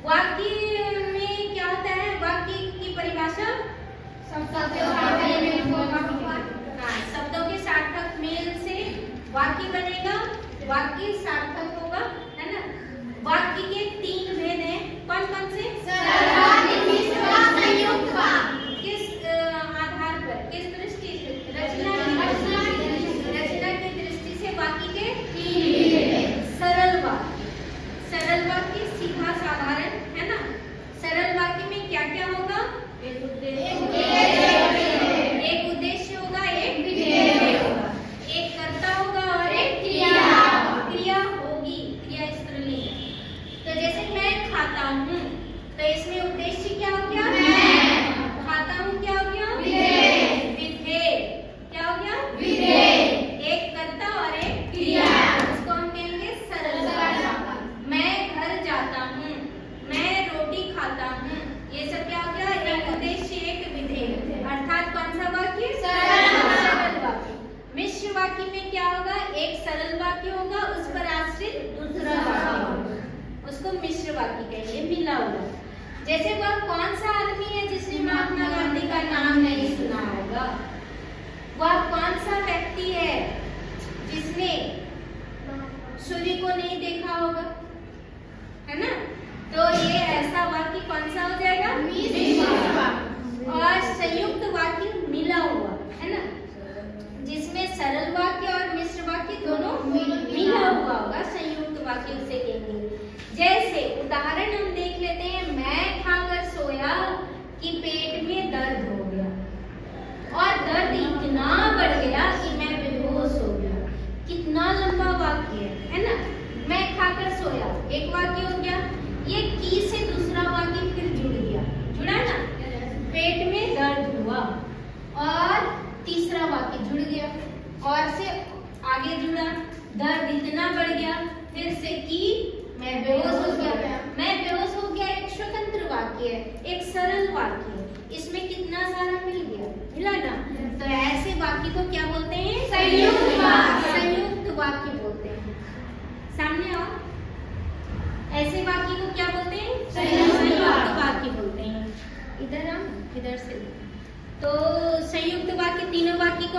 वाक्य में क्या होता है? वाक्य की परिभाषा शब्दों के सार्थक मेल से वाक्य बनेगा, वाक्य सार्थक होगा, है ना। वाक्य के 3 भेद हैं, कौन कौन से? किस आधार पर, किस दृष्टि से? रचना की दृष्टि से वाक्य के 3 भेद हैं। सरल वाक्य सीधा साधारण, है ना। सरल वाक्य में क्या क्या होगा? एक उद्देश्य होगा, एक विधेय होगा, एक कर्ता होगा और एक क्रिया होगी। क्रिया स्त्रीलिंग है। तो जैसे मैं खाता हूँ, तो इसमें उद्देश्य क्या हो गया? मैं खाता हूँ, क्या हो गया? विधेय। क्या हो गया? एक कर्ता और एक क्रिया, उसको हम कहेंगे सरल वाक्य। मैं घर जाता हूँ, मैं रोटी खाता हूँ, ये सब क्या हो गया? एक उद्देश्य, एक विधेय, अर्थात कौन सा वाक्य? सरल वाक्य। मिश्र वाक्य में क्या होगा? एक सरल वाक्य होगा, उस पर आश्रित दूसरा वाक्य होगा, उसको मिश्र वाक्य कहेंगे, मिला हुआ। जैसे वह कौन सा आदमी है जिसने महात्मा गांधी का नाम नहीं सुना होगा? वह कौन सा व्यक्ति है जिसने सूर्य को नहीं देखा होगा, है ना। तो ये ऐसा वाक्य कौन सा हो जाएगा? और संयुक्त वाक्य मिला हुआ, है ना, जिसमें सरल वाक्य और मिश्र वाक्य दोनों मिला हुआ होगा, संयुक्त वाक्य उसे कहेंगे। जैसे उदाहरण हम देख लेते हैं, मैं खाकर सोया कि पेट में दर्द हो गया, और दर्द इतना बढ़ गया कि मैं बेहोश हो गया। कितना लंबा वाक्य है ना। मैं खाकर सोया एक वाक्य हो गया, ये की से दूसरा वाक्य फिर जुड़ गया, जुड़ा ना। पेट में दर्द हुआ और तीसरा वाक्य जुड़ गया, और से आगे जुड़ा, दर्द इतना बढ़ गया, फिर से की मैं बेहोश हो गया। मैं बेहोश हो गया एक स्वतंत्र वाक्य है, एक सरल वाक्य है, इसमें कितना सारा मिल गया, मिला ना। तो ऐसे वाक्य को क्या बोलते हैं? संयुक्त वाक्य बोलते हैं। सामने आओ, ऐसे वाक्य को क्या बोलते हैं? संयुक्त वाक्य बोलते हैं। इधर हम, इधर से। तो संयुक्त वाक्य, तीनों वाक्य को